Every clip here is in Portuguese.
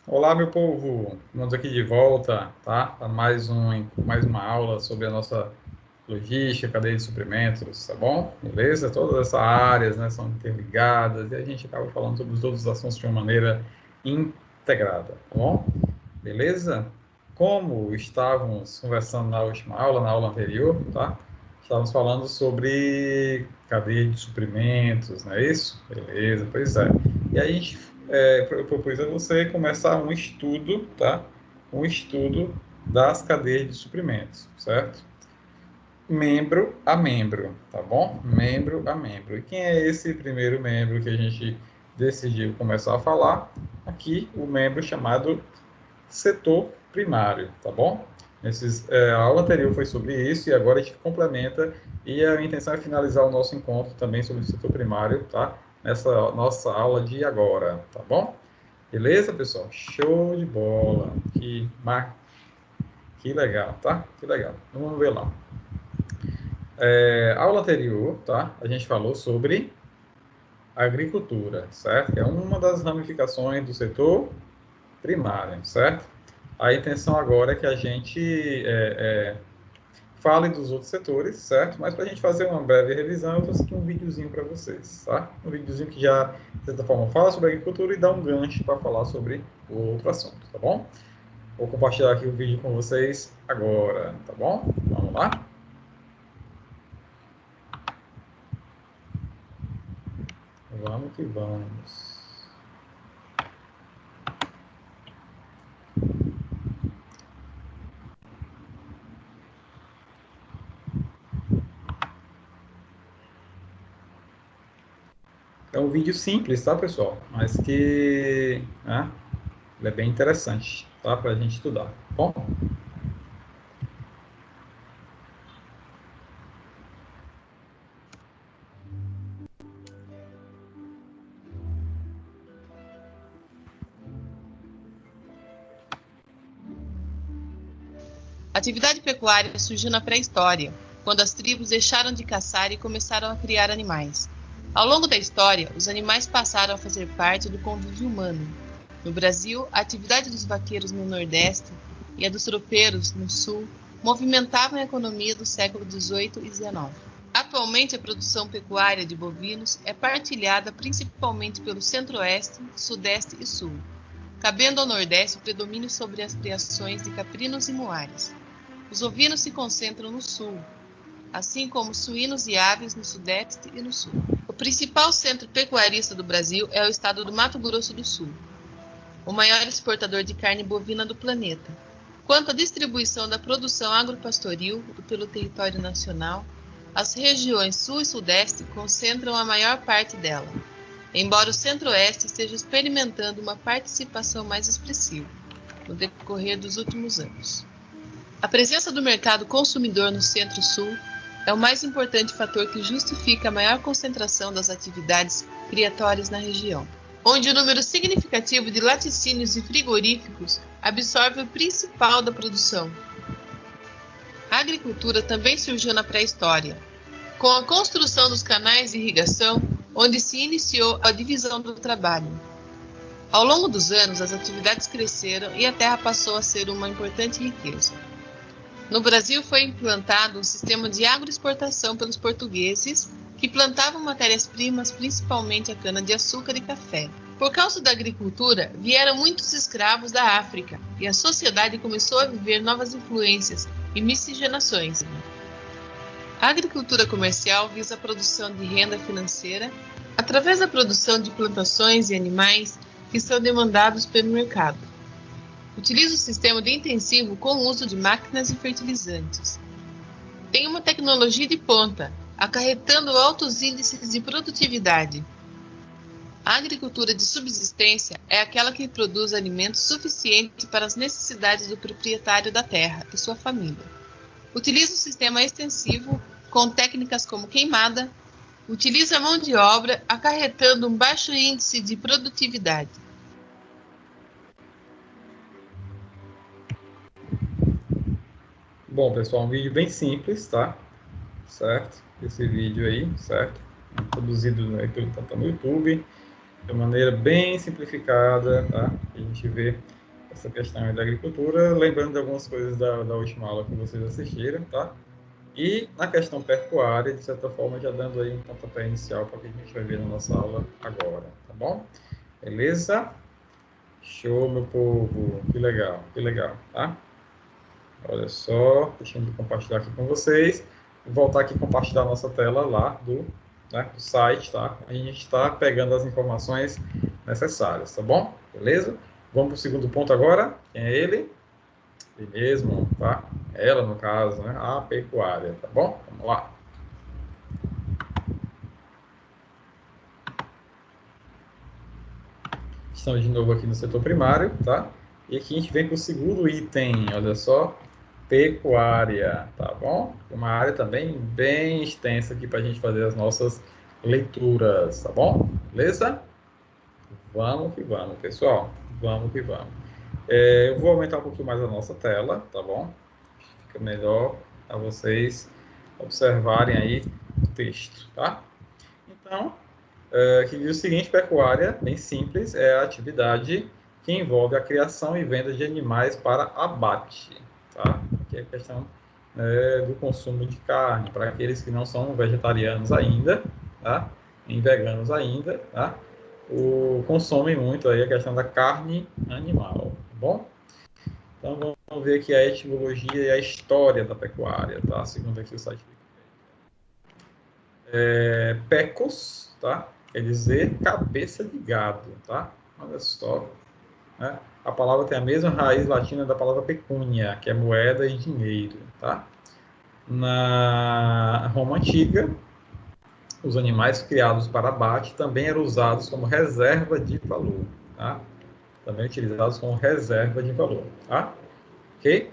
Olá, meu povo! Estamos aqui de volta, tá? Para mais uma aula sobre a nossa logística, cadeia de suprimentos, tá bom? Beleza? Todas essas áreas, né, são interligadas e a gente acaba falando sobre todos os assuntos de uma maneira integrada, tá bom? Beleza? Como estávamos conversando na aula anterior, tá? Estávamos falando sobre cadeia de suprimentos, não é isso? Beleza, pois é. E aí a gente eu propus a você começar um estudo, tá? Um estudo das cadeias de suprimentos, certo? Membro a membro, tá bom? Membro a membro. E quem é esse primeiro membro que a gente decidiu começar a falar? Aqui, o membro chamado setor primário, tá bom? A aula anterior foi sobre isso e agora a gente complementa e a intenção é finalizar o nosso encontro também sobre o setor primário, tá? Nessa nossa aula de agora, tá bom? Beleza, pessoal? Show de bola! Que legal, tá? Que legal. Então, vamos ver lá. Aula anterior, tá? A gente falou sobre agricultura, certo? Que é uma das ramificações do setor primário, certo? A intenção agora é que a gente fale dos outros setores, certo? Mas para a gente fazer uma breve revisão, eu trouxe aqui um videozinho para vocês, tá? Um videozinho que já, de certa forma, fala sobre agricultura e dá um gancho para falar sobre o outro assunto, tá bom? Vou compartilhar aqui o vídeo com vocês agora, tá bom? Vamos lá? Vamos que vamos. É um vídeo simples, tá, pessoal? Mas que né, ele é bem interessante, tá? Para a gente estudar, tá bom? A atividade pecuária surgiu na pré-história, quando as tribos deixaram de caçar e começaram a criar animais. Ao longo da história, os animais passaram a fazer parte do convívio humano. No Brasil, a atividade dos vaqueiros no Nordeste e a dos tropeiros no Sul movimentavam a economia do século XVIII e XIX. Atualmente, a produção pecuária de bovinos é partilhada principalmente pelo Centro-Oeste, Sudeste e Sul, cabendo ao Nordeste o predomínio sobre as criações de caprinos e muares. Os ovinos se concentram no sul, assim como suínos e aves no sudeste e no sul. O principal centro pecuarista do Brasil é o estado do Mato Grosso do Sul, o maior exportador de carne bovina do planeta. Quanto à distribuição da produção agropastoril pelo território nacional, as regiões sul e sudeste concentram a maior parte dela, embora o centro-oeste esteja experimentando uma participação mais expressiva no decorrer dos últimos anos. A presença do mercado consumidor no Centro-Sul é o mais importante fator que justifica a maior concentração das atividades criatórias na região, onde o número significativo de laticínios e frigoríficos absorve o principal da produção. A agricultura também surgiu na pré-história, com a construção dos canais de irrigação, onde se iniciou a divisão do trabalho. Ao longo dos anos, as atividades cresceram e a terra passou a ser uma importante riqueza. No Brasil foi implantado um sistema de agroexportação pelos portugueses, que plantavam matérias-primas, principalmente a cana-de-açúcar e café. Por causa da agricultura, vieram muitos escravos da África, e a sociedade começou a viver novas influências e miscigenações. A agricultura comercial visa a produção de renda financeira através da produção de plantações e animais que são demandados pelo mercado. Utiliza o sistema de intensivo com o uso de máquinas e fertilizantes. Tem uma tecnologia de ponta, acarretando altos índices de produtividade. A agricultura de subsistência é aquela que produz alimentos suficientes para as necessidades do proprietário da terra e sua família. Utiliza o sistema extensivo com técnicas como queimada, utiliza a mão de obra, acarretando um baixo índice de produtividade. Bom, pessoal, um vídeo bem simples, tá? Certo? Esse vídeo aí, certo? Produzido aí tanto no YouTube de maneira bem simplificada, tá? A gente vê essa questão aí da agricultura, lembrando de algumas coisas da última aula que vocês assistiram, tá? E na questão pecuária, de certa forma, já dando aí um pontapé inicial para o que a gente vai ver na nossa aula agora, tá bom? Beleza? Show, meu povo. Que legal, tá? Olha só, deixa eu compartilhar aqui com vocês. Vou voltar aqui e compartilhar a nossa tela lá do site, tá? A gente está pegando as informações necessárias, tá bom? Beleza? Vamos para o segundo ponto agora. Quem é ele? Ele mesmo, tá? Ela, no caso, né? A pecuária, tá bom? Vamos lá. Estamos de novo aqui no setor primário, tá? E aqui a gente vem com o segundo item, olha só, pecuária, tá bom? Uma área também bem extensa aqui para a gente fazer as nossas leituras, tá bom? Beleza? Vamos que vamos, pessoal. Vamos que vamos. Eu vou aumentar um pouquinho mais a nossa tela, tá bom? Fica melhor para vocês observarem aí o texto, tá? Então, que diz o seguinte: pecuária, bem simples, é a atividade que envolve a criação e venda de animais para abate, tá? Que é a questão do consumo de carne, para aqueles que não são vegetarianos ainda, tá? Nem veganos ainda, tá? Consomem muito aí a questão da carne animal, tá bom? Então, vamos ver aqui a etimologia e a história da pecuária, tá? Segundo aqui o site. Pecos, tá? Quer dizer cabeça de gado, tá? Olha só, né? A palavra tem a mesma raiz latina da palavra pecúnia, que é moeda e dinheiro, tá? Na Roma Antiga, os animais criados para abate também eram usados como reserva de valor, tá? Também utilizados como reserva de valor, tá? Ok?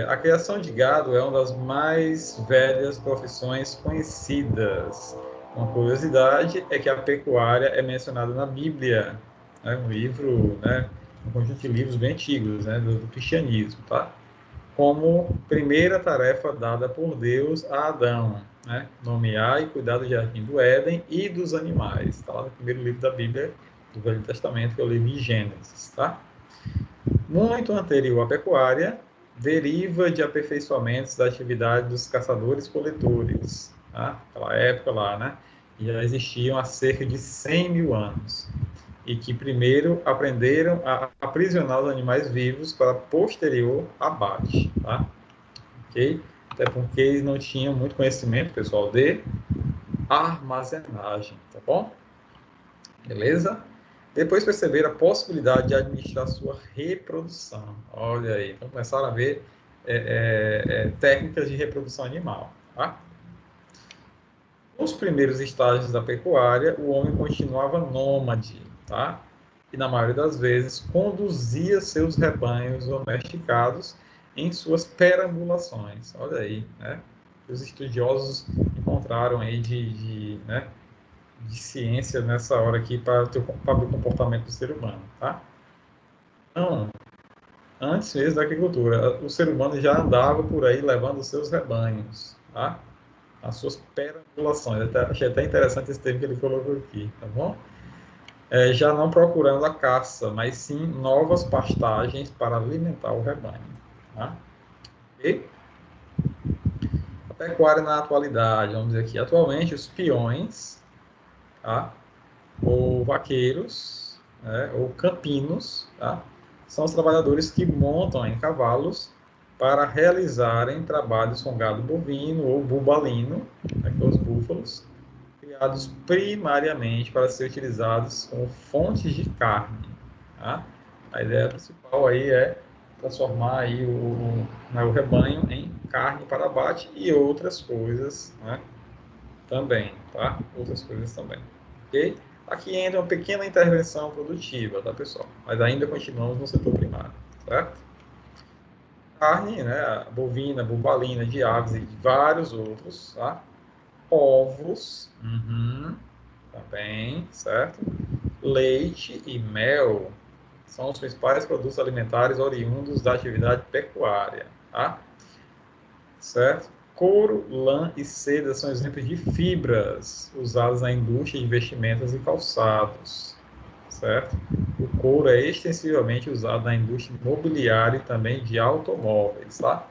A criação de gado é uma das mais velhas profissões conhecidas. Uma curiosidade é que a pecuária é mencionada na Bíblia, né, um livro, né, um conjunto de livros bem antigos, né, do cristianismo, tá? Como primeira tarefa dada por Deus a Adão, né, nomear e cuidar do jardim do Éden e dos animais. Está lá no primeiro livro da Bíblia, do Velho Testamento, que é o livro de Gênesis, tá? Muito anterior à pecuária, deriva de aperfeiçoamentos da atividade dos caçadores-coletores, tá? Aquela época lá, né? Já existiam há cerca de 100 mil anos, e que primeiro aprenderam a aprisionar os animais vivos para posterior abate, tá? Ok? Até porque eles não tinham muito conhecimento, pessoal, de armazenagem, tá bom? Beleza? Depois perceberam a possibilidade de administrar sua reprodução. Olha aí, então começaram a ver técnicas de reprodução animal. Tá? Nos primeiros estágios da pecuária, o homem continuava nômade, tá? E na maioria das vezes conduzia seus rebanhos domesticados em suas perambulações. Olha aí, né? Os estudiosos encontraram aí de ciência nessa hora aqui para ver o comportamento do ser humano, tá? Então, antes mesmo da agricultura, o ser humano já andava por aí levando os seus rebanhos, tá? As suas perambulações. Achei até interessante esse termo que ele colocou aqui, tá bom? Já não procurando a caça, mas sim novas pastagens para alimentar o rebanho, tá? E a pecuária na atualidade, vamos dizer aqui, atualmente os peões, tá? Ou vaqueiros, né, ou campinos, tá? São os trabalhadores que montam em cavalos para realizarem trabalhos com gado bovino ou bubalino, né, que são os búfalos, criados primariamente para ser utilizados como fontes de carne. Tá? A ideia principal aí é transformar aí o rebanho em carne para abate e outras coisas, né, também, tá? Outras coisas também, ok? Aqui entra uma pequena intervenção produtiva, tá, pessoal? Mas ainda continuamos no setor primário, certo? Carne, né, bovina, bubalina, de aves e de vários outros, tá? Ovos, também, certo? Leite e mel são os principais produtos alimentares oriundos da atividade pecuária, tá? Certo? Couro, lã e seda são exemplos de fibras usadas na indústria de vestimentas e calçados, certo? O couro é extensivamente usado na indústria imobiliária e também de automóveis, tá?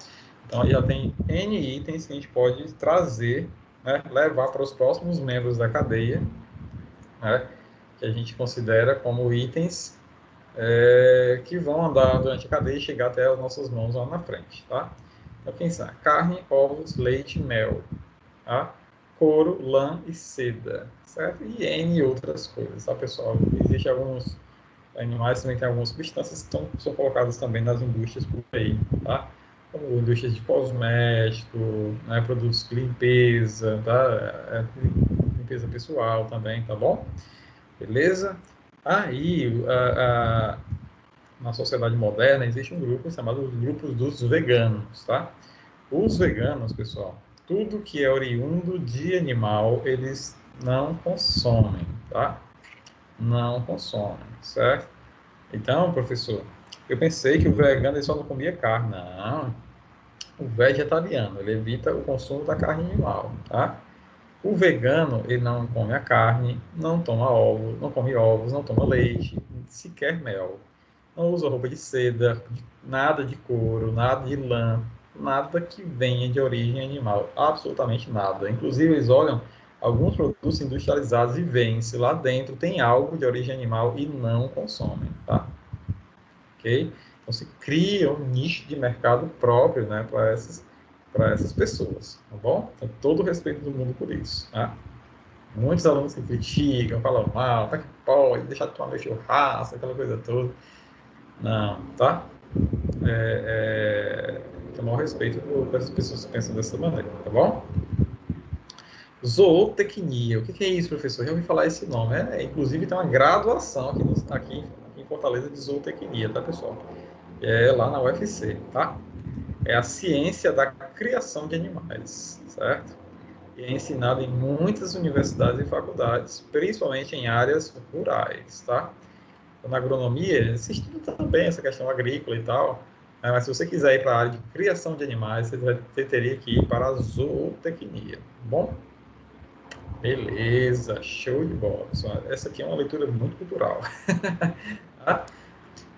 Então, aí já tem N itens que a gente pode trazer, né, levar para os próximos membros da cadeia, né, que a gente considera como itens que vão andar durante a cadeia e chegar até as nossas mãos lá na frente, tá? Então, pensar, carne, ovos, leite, mel, tá? Couro, lã e seda, certo? E N outras coisas, tá, pessoal? Existem alguns animais, também tem algumas substâncias que são colocadas também nas indústrias por aí, tá? Como indústrias de cosmético, né, produtos de limpeza, tá? Limpeza pessoal também, tá bom? Beleza? Aí, na sociedade moderna, existe um grupo chamado grupos dos veganos, tá? Os veganos, pessoal, tudo que é oriundo de animal, eles não consomem, tá? Não consomem, certo? Então, professor, eu pensei que o vegano ele só não comia carne. Não, o vegetariano, ele evita o consumo da carne animal, tá? O vegano, ele não come a carne, não toma ovo, não come ovos, não toma leite, sequer mel. Não usa roupa de seda, nada de couro, nada de lã, nada que venha de origem animal, absolutamente nada. Inclusive, eles olham alguns produtos industrializados e veem se lá dentro tem algo de origem animal e não consomem, tá? Ok? Então, se cria um nicho de mercado próprio, né, para essas pessoas, tá bom? Então, todo o respeito do mundo por isso, tá? Muitos alunos que criticam, falam mal, como é que pode deixar de tomar meu churrasco, aquela coisa toda. Não, tá? Tem o maior respeito por essas pessoas que pensam dessa maneira, tá bom? Zootecnia. O que é isso, professor? Já ouvi falar esse nome. Inclusive, tem uma graduação aqui em Fortaleza de zootecnia, tá, pessoal? É lá na UFC, tá? É a ciência da criação de animais, certo? E é ensinado em muitas universidades e faculdades, principalmente em áreas rurais, tá? Então, na agronomia, se estuda também essa questão agrícola e tal, né? Mas se você quiser ir para a área de criação de animais, você teria que ir para a zootecnia, tá bom? Beleza, show de bola, pessoal. Essa aqui é uma leitura muito cultural. Tá?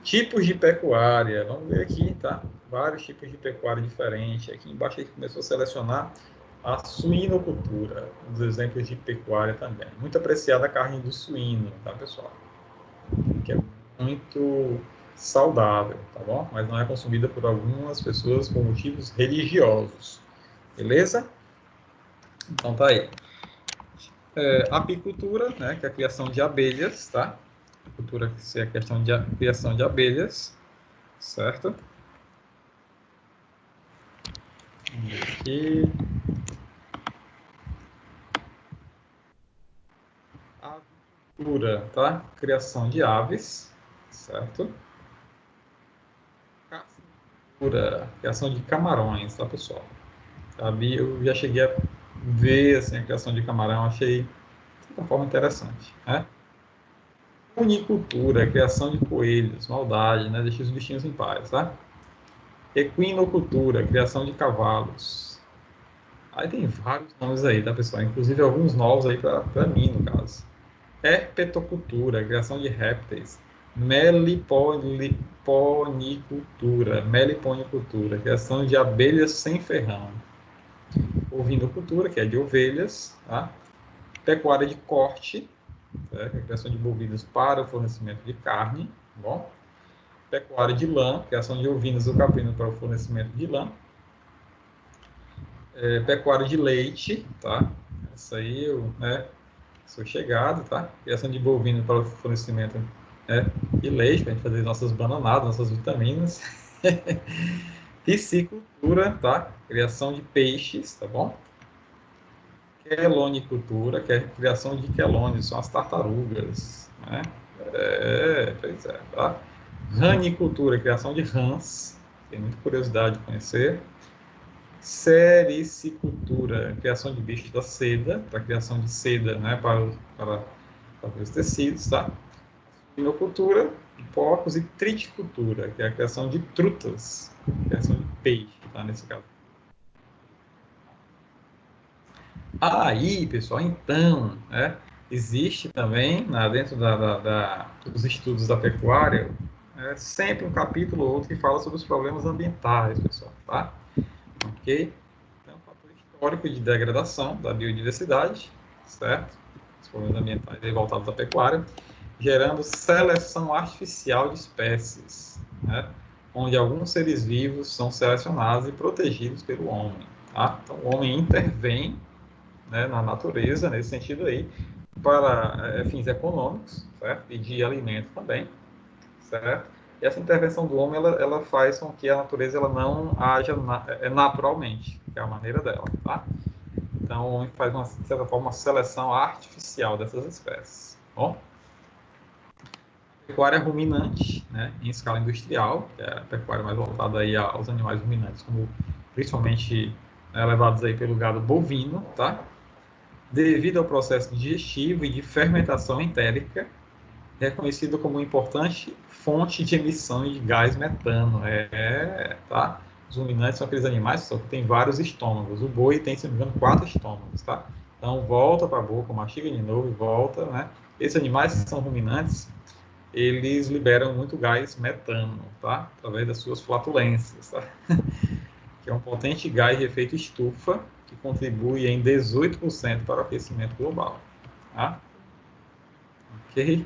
Tipos de pecuária, vamos ver aqui, tá? Vários tipos de pecuária diferentes. Aqui embaixo a gente começou a selecionar a suinocultura, os exemplos de pecuária também. Muito apreciada a carne do suíno, tá, pessoal? Que é muito saudável, tá bom? Mas não é consumida por algumas pessoas por motivos religiosos. Beleza? Então tá aí. Apicultura, né, que é a criação de abelhas, tá? Apicultura, que é a questão de criação de abelhas, certo? Vamos ver aqui. Avicultura, tá? Criação de aves, certo? Caçicultura, criação de camarões, tá, pessoal? Sabe? Eu já cheguei a ver assim, a criação de camarão, achei de certa forma interessante, né? Unicultura, criação de coelhos, maldade, né? Deixa os bichinhos em paz, tá? Equinocultura, criação de cavalos. Aí tem vários nomes aí, tá, pessoal? Inclusive alguns novos aí para mim, no caso. Herpetocultura, criação de répteis. Meliponicultura, criação de abelhas sem ferrão. Ovinocultura, que é de ovelhas, tá? Pecuária de corte, né? Que é a criação de bovinos para o fornecimento de carne, tá bom? Pecuária de lã, criação de ovinos ou caprinos para o fornecimento de lã. Pecuária de leite, tá? Essa aí eu, né, sou chegado, tá? Criação de bovino para o fornecimento, né, de leite, para a gente fazer nossas bananadas, nossas vitaminas. Piscicultura, tá? Criação de peixes, tá bom? Quelonicultura, que é a criação de quelônios, são as tartarugas, né? Pois é, tá? Ranicultura, criação de rãs, tem muita curiosidade de conhecer. Sericicultura, criação de bichos da seda, para a criação de seda, né, para os tecidos, tá? Suinocultura, de porcos, e triticultura, que é a criação de trutas, criação de peixe, tá, nesse caso. Aí, pessoal, então, existe também, dentro dos estudos da pecuária, sempre um capítulo ou outro que fala sobre os problemas ambientais, pessoal, tá? Ok? Então, um fator histórico de degradação da biodiversidade, certo? Os problemas ambientais aí voltados à pecuária, gerando seleção artificial de espécies, né? Onde alguns seres vivos são selecionados e protegidos pelo homem, tá? Então, o homem intervém, né, na natureza, nesse sentido aí, para fins econômicos, certo? E de alimento também, certo? E essa intervenção do homem, ela faz com que a natureza ela não haja naturalmente, que é a maneira dela, tá? Então, o homem faz, de certa forma, uma seleção artificial dessas espécies. Bom, a pecuária ruminante, né, em escala industrial, que é a pecuária mais voltada aí aos animais ruminantes, como principalmente levados aí pelo gado bovino, tá? Devido ao processo digestivo e de fermentação entérica, é reconhecido como uma importante fonte de emissão de gás metano. Tá? Os ruminantes são aqueles animais que têm vários estômagos. O boi tem, se não me engano, 4 estômagos, tá? Então, volta para a boca, mastiga de novo e volta, né? Esses animais que são ruminantes, eles liberam muito gás metano, tá? Através das suas flatulências, tá? Que é um potente gás de efeito estufa que contribui em 18% para o aquecimento global. Tá? Ok?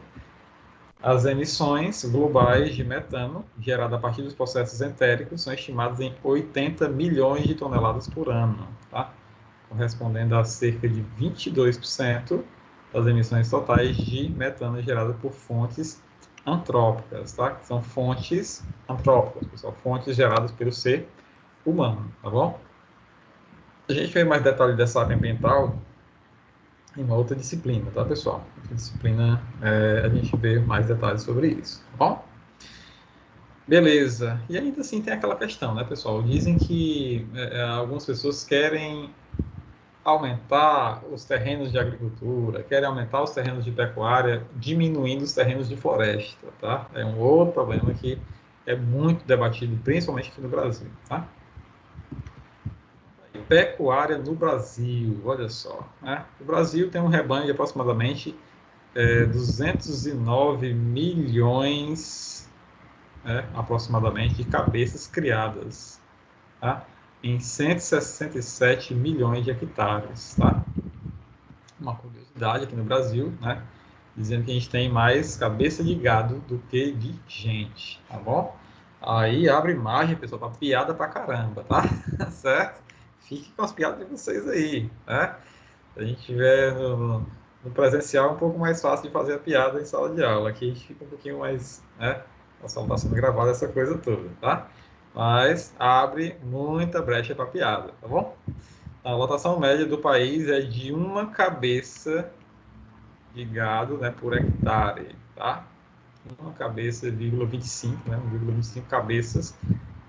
As emissões globais de metano, geradas a partir dos processos entéricos, são estimadas em 80 milhões de toneladas por ano, tá? Correspondendo a cerca de 22% das emissões totais de metano geradas por fontes antrópicas, tá? Que são fontes antrópicas, pessoal, fontes geradas pelo ser humano, tá bom? A gente vê mais detalhes dessa área ambiental em uma outra disciplina, tá, pessoal? Outra disciplina, a gente vê mais detalhes sobre isso, tá bom? Beleza. E ainda assim tem aquela questão, né, pessoal? Dizem que algumas pessoas querem aumentar os terrenos de agricultura, querem aumentar os terrenos de pecuária, diminuindo os terrenos de floresta, tá? É um outro problema que é muito debatido, principalmente aqui no Brasil, tá? Pecuária no Brasil, olha só, né? O Brasil tem um rebanho de aproximadamente 209 milhões, aproximadamente, de cabeças criadas, tá? Em 167 milhões de hectares, tá? Uma curiosidade aqui no Brasil, né? Dizendo que a gente tem mais cabeça de gado do que de gente, tá bom? Aí abre margem, pessoal, para piada pra caramba, tá? Certo? Fique com as piadas de vocês aí, né? Se a gente tiver no presencial, é um pouco mais fácil de fazer a piada em sala de aula. Aqui a gente fica um pouquinho mais, né? A sala está sendo gravada, essa coisa toda, tá? Mas abre muita brecha para piada, tá bom? A lotação média do país é de uma cabeça de gado, né, por hectare, tá? Uma cabeça, 0,25, né? 1,25 cabeças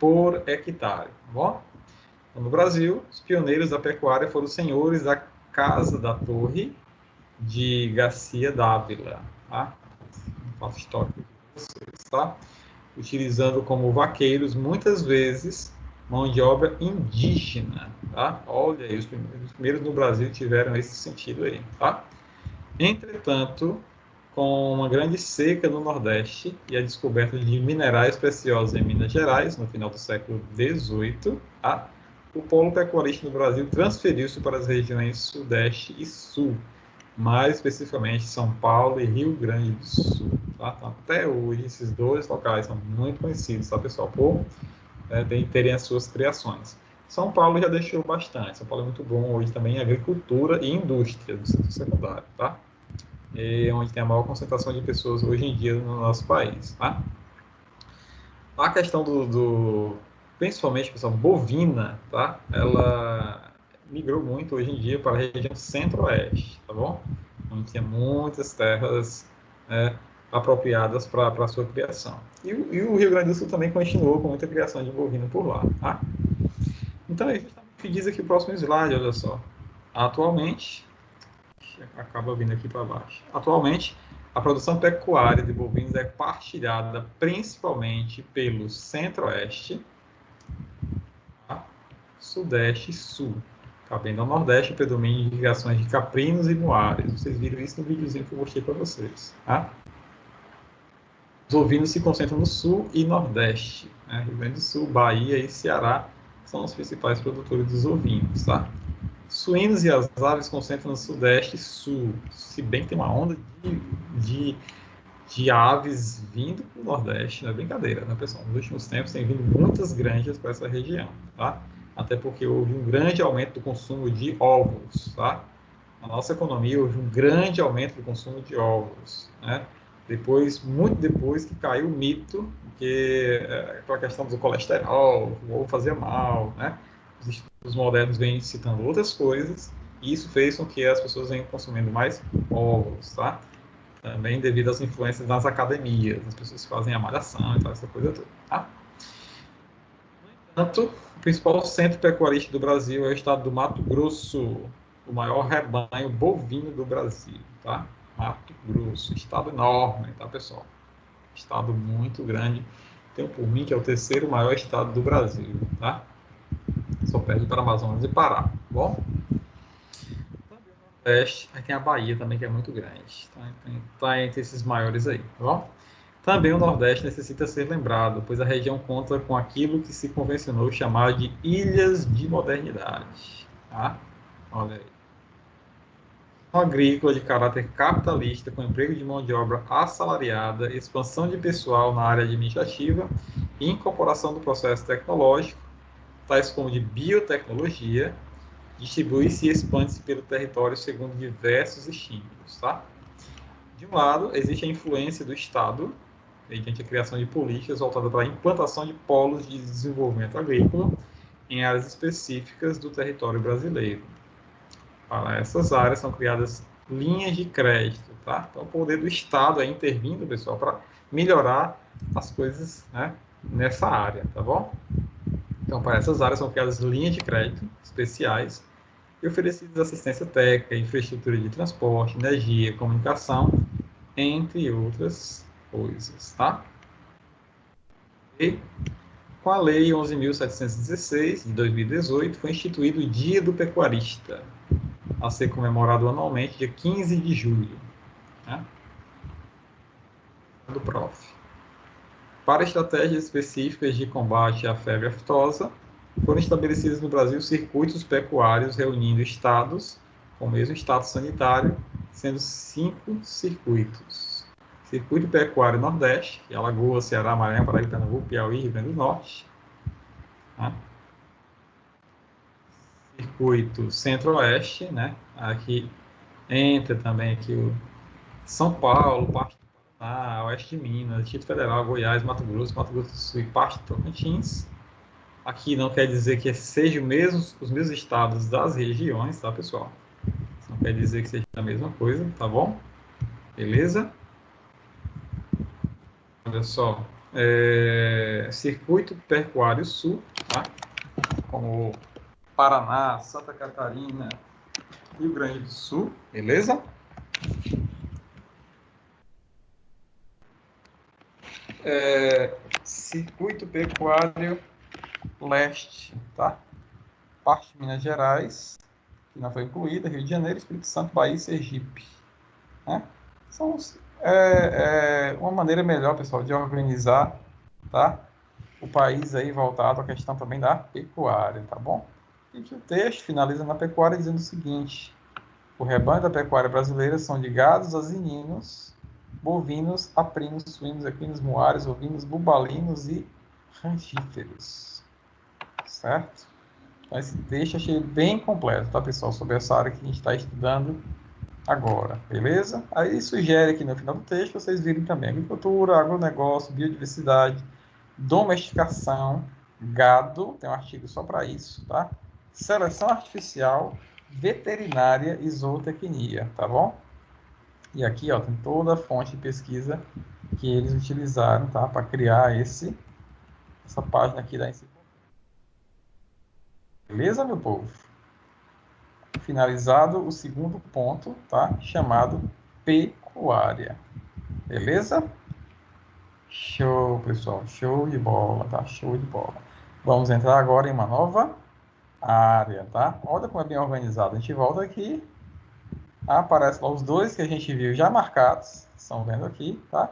por hectare, tá bom? Então, no Brasil, os pioneiros da pecuária foram os senhores da Casa da Torre de Garcia Dávila, tá? Um fato histórico de vocês, tá? Utilizando como vaqueiros, muitas vezes, mão de obra indígena, tá? Olha aí, os primeiros no Brasil tiveram esse sentido aí, tá? Entretanto, com uma grande seca no Nordeste e a descoberta de minerais preciosos em Minas Gerais, no final do século XVIII, tá? O polo pecuarista no Brasil transferiu-se para as regiões Sudeste e Sul, mais especificamente São Paulo e Rio Grande do Sul. Tá? Então, até hoje, esses dois locais são muito conhecidos, tá, pessoal? Por terem as suas criações. São Paulo já deixou bastante. São Paulo é muito bom hoje também em agricultura e indústria do setor secundário, tá? É onde tem a maior concentração de pessoas hoje em dia no nosso país, tá? A questão principalmente, pessoal, bovina, tá? Ela migrou muito hoje em dia para a região centro-oeste, tá bom? Onde tem muitas terras apropriadas para a sua criação. E o Rio Grande do Sul também continuou com muita criação de bovino por lá, tá? Então, é justamente o que diz aqui o próximo slide, olha só. Atualmente, acaba vindo aqui para baixo. Atualmente, a produção pecuária de bovinos é partilhada principalmente pelo Centro-Oeste, tá? Sudeste e Sul. cabendo ao Nordeste o predomínio de criações de caprinos e muares. Vocês viram isso no videozinho que eu mostrei para vocês. Tá? Os ovinos se concentram no Sul e Nordeste. Né? Rio Grande do Sul, Bahia e Ceará são os principais produtores dos ovinos. Tá? Suínos e as aves concentram no Sudeste e Sul. Se bem que tem uma onda de aves vindo para o Nordeste, não é brincadeira, né, pessoal? Nos últimos tempos tem vindo muitas granjas para essa região, tá? Até porque houve um grande aumento do consumo de ovos, tá? Na nossa economia houve um grande aumento do consumo de ovos, né? Muito depois que caiu o mito que a questão do colesterol, o ovo fazia mal, né? Os estudos modernos vêm citando outras coisas e isso fez com que as pessoas venham consumindo mais ovos, tá? Também devido às influências das academias, as pessoas que fazem a malhação e tal, essa coisa toda. Tá? No entanto, o principal centro pecuarista do Brasil é o estado do Mato Grosso, o maior rebanho bovino do Brasil. Tá? Mato Grosso, estado enorme, tá, pessoal? Estado muito grande. Tem por mim que é o terceiro maior estado do Brasil. Tá? Só perde para Amazonas e Pará. Tá bom? Nordeste, aí tem a Bahia também, que é muito grande. Tá entre esses maiores aí, tá bom? Também o Nordeste necessita ser lembrado, pois a região conta com aquilo que se convencionou chamar de ilhas de modernidade. Tá? Olha aí. Agrícola de caráter capitalista, com emprego de mão de obra assalariada, expansão de pessoal na área administrativa e incorporação do processo tecnológico, tais como de biotecnologia, distribui-se e expande-se pelo território segundo diversos estímulos. Tá? De um lado, existe a influência do Estado, mediante a criação de políticas voltadas para a implantação de polos de desenvolvimento agrícola em áreas específicas do território brasileiro. Para essas áreas são criadas linhas de crédito. Tá? Então, o poder do Estado é intervindo, pessoal, para melhorar as coisas, né, nessa área. Tá bom? Então, para essas áreas são criadas linhas de crédito especiais e oferecidas assistência técnica, infraestrutura de transporte, energia, comunicação, entre outras coisas, tá? E com a Lei 11.716, de 2018, foi instituído o Dia do Pecuarista, a ser comemorado anualmente, dia 15 de julho. Né? Do PROF. Para estratégias específicas de combate à febre aftosa, foram estabelecidos no Brasil circuitos pecuários reunindo estados com o mesmo status sanitário, sendo 5 circuitos. Circuito Pecuário Nordeste, que é Alagoas, Ceará, Maranhão, Paraíba, Pernambuco, Piauí, Rio Grande do Norte. Tá? Circuito Centro-Oeste, né? Aqui entra também aqui o São Paulo, parte do Paraná, Oeste de Minas, Distrito Federal, Goiás, Mato Grosso do Sul e parte do Tocantins. Aqui não quer dizer que sejam os mesmos estados das regiões, tá, pessoal? Isso não quer dizer que seja a mesma coisa, tá bom? Beleza? Olha só. Circuito Pecuário Sul, tá? Como Paraná, Santa Catarina, Rio Grande do Sul, beleza? Circuito Pecuário Leste, tá? Parte de Minas Gerais, que não foi incluída, Rio de Janeiro, Espírito Santo, Bahia e Sergipe. Né? São uma maneira melhor, pessoal, de organizar, tá? O país aí voltado à questão também da pecuária, tá bom? E que o texto finaliza na pecuária dizendo o seguinte: o rebanho da pecuária brasileira são de gados, asininos, bovinos, aprinos, suínos, equinos, muares, ovinos, bubalinos e rangíferos. Certo? Então, esse texto eu achei bem completo, tá, pessoal? Sobre essa área que a gente está estudando agora, beleza? Aí sugere aqui no final do texto vocês virem também agricultura, agronegócio, biodiversidade, domesticação, gado, tem um artigo só para isso, tá? Seleção artificial, veterinária e zootecnia, tá bom? E aqui, ó, tem toda a fonte de pesquisa que eles utilizaram, tá? Para criar essa página aqui da enciclopédia. Beleza, meu povo? Finalizado o segundo ponto, tá? Chamado pecuária. Beleza? Show, pessoal. Show de bola, tá? Show de bola. Vamos entrar agora em uma nova área, tá? Olha como é bem organizado. A gente volta aqui, aparece lá os dois que a gente viu já marcados, estão vendo aqui, tá?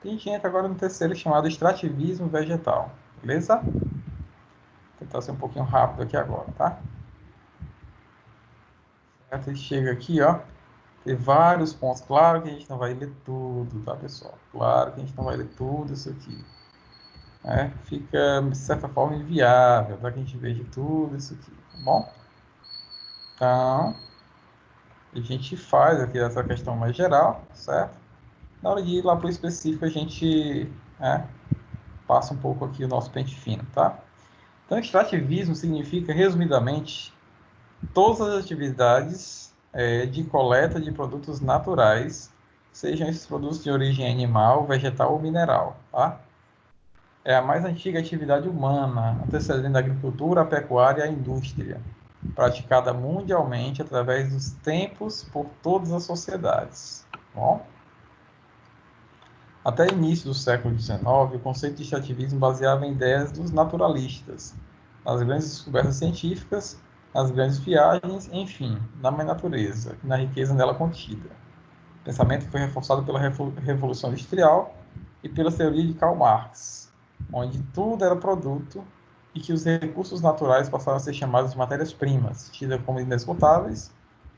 E a gente entra agora no terceiro, chamado extrativismo vegetal, beleza? Vou tentar ser um pouquinho rápido aqui agora, tá? Certo? E chega aqui, ó, tem vários pontos. Claro que a gente não vai ler tudo, tá, pessoal? Claro que a gente não vai ler tudo isso aqui. Fica, de certa forma, inviável para que a gente veja tudo isso aqui, tá bom? Então, a gente faz aqui essa questão mais geral, certo? Na hora de ir lá para o específico, a gente passa um pouco aqui o nosso pente fino, tá? Então, extrativismo significa, resumidamente, todas as atividades de coleta de produtos naturais, sejam esses produtos de origem animal, vegetal ou mineral, tá? É a mais antiga atividade humana, antecedendo a agricultura, a pecuária e a indústria, praticada mundialmente através dos tempos por todas as sociedades. Bom, até o início do século XIX, o conceito de extrativismo baseava em ideias dos naturalistas, nas grandes descobertas científicas, nas grandes viagens, enfim, na mãe natureza e na riqueza nela contida. O pensamento foi reforçado pela Revolução Industrial e pela teoria de Karl Marx, onde tudo era produto e que os recursos naturais passaram a ser chamados de matérias-primas, tidas como inesgotáveis,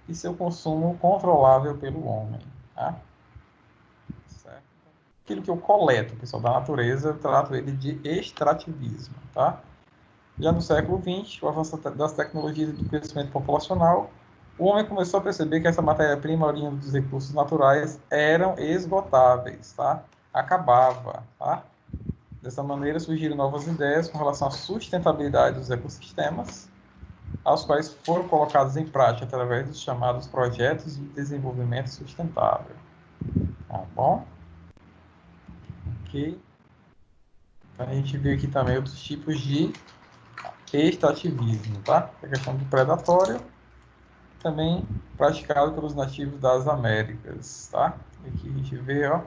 e seu consumo controlável pelo homem. Tá? Certo? Aquilo que eu coleto, pessoal, da natureza, eu trato ele de extrativismo. Tá? Já no século XX, o avanço das tecnologias e do crescimento populacional, o homem começou a perceber que essa matéria-prima oriunda dos recursos naturais eram esgotáveis, tá? Acabava, tá? Dessa maneira, surgiram novas ideias com relação à sustentabilidade dos ecossistemas, aos quais foram colocados em prática através dos chamados projetos de desenvolvimento sustentável. Tá bom? Ok. Então, a gente vê aqui também outros tipos de extrativismo, tá? A questão do predatório, também praticado pelos nativos das Américas, tá? Aqui a gente vê, ó,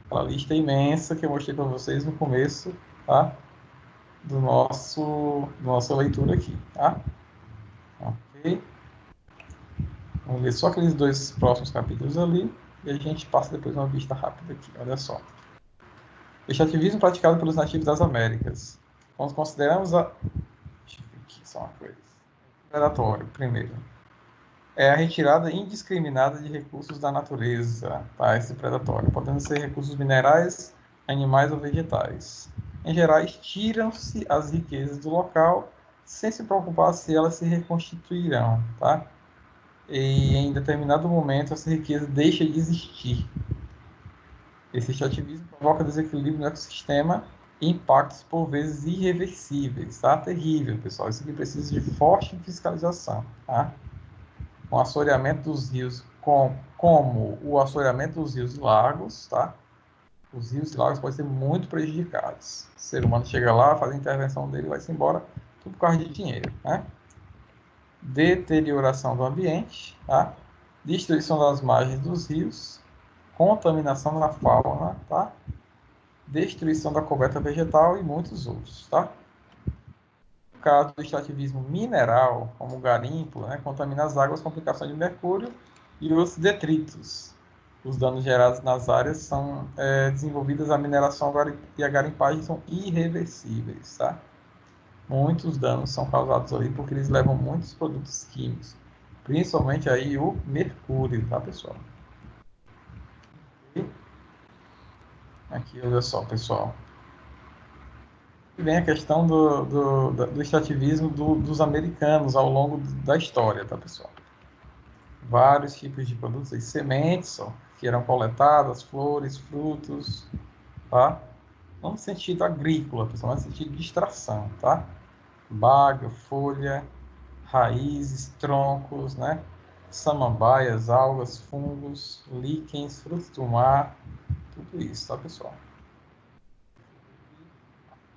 aquela lista imensa que eu mostrei para vocês no começo, tá? Do nossa leitura aqui, tá? Ok? Vamos ver só aqueles dois próximos capítulos ali e a gente passa depois uma vista rápida aqui, olha só. Extrativismo praticado pelos nativos das Américas. Quando consideramos a... Deixa eu ver aqui só uma coisa. Predatório, primeiro. É a retirada indiscriminada de recursos da natureza, tá? Esse predatório, podendo ser recursos minerais, animais ou vegetais. Em geral, tiram-se as riquezas do local sem se preocupar se elas se reconstituirão, tá? E em determinado momento essa riqueza deixa de existir. Esse extrativismo provoca desequilíbrio no ecossistema e impactos por vezes irreversíveis, tá? Terrível, pessoal. Isso aqui precisa de forte fiscalização, tá? O assoreamento dos rios, como o assoreamento dos rios e lagos, tá? Os rios e lagos podem ser muito prejudicados. O ser humano chega lá, faz a intervenção dele e vai-se embora, tudo por causa de dinheiro, né? Deterioração do ambiente, tá? Destruição das margens dos rios, contaminação da fauna, tá? Destruição da coberta vegetal e muitos outros, tá? No caso do extrativismo mineral, como o garimpo, né, contamina as águas com aplicação de mercúrio e os detritos. Os danos gerados nas áreas são desenvolvidas a mineração e a garimpagem são irreversíveis, tá? Muitos danos são causados ali porque eles levam muitos produtos químicos, principalmente aí o mercúrio, tá, pessoal? Aqui, olha só, pessoal. E vem a questão do extrativismo dos americanos ao longo da história, tá, pessoal? Vários tipos de produtos, aí, sementes, ó, que eram coletadas, flores, frutos, tá? Não no sentido agrícola, pessoal, mas no sentido de extração, tá? Baga, folha, raízes, troncos, né? Samambaias, algas, fungos, líquens, frutos do mar, tudo isso, tá, pessoal?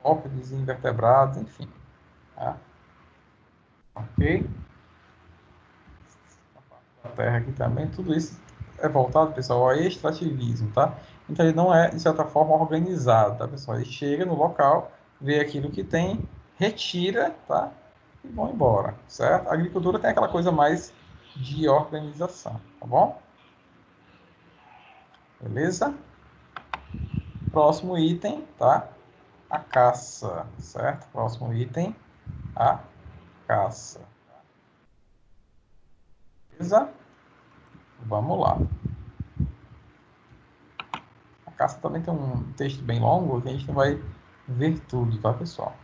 Hóspedes invertebrados, enfim. Tá? Ok? A Terra aqui também, tudo isso é voltado, pessoal, ao extrativismo, tá? Então ele não é, de certa forma, organizado, tá, pessoal? Ele chega no local, vê aquilo que tem, retira, tá? e vão embora, certo? A agricultura tem aquela coisa mais de organização, tá bom? Beleza? Próximo item, tá? A caça, certo? Próximo item, a caça. Beleza? Vamos lá. A caça também tem um texto bem longo que a gente não vai ver tudo, tá, pessoal?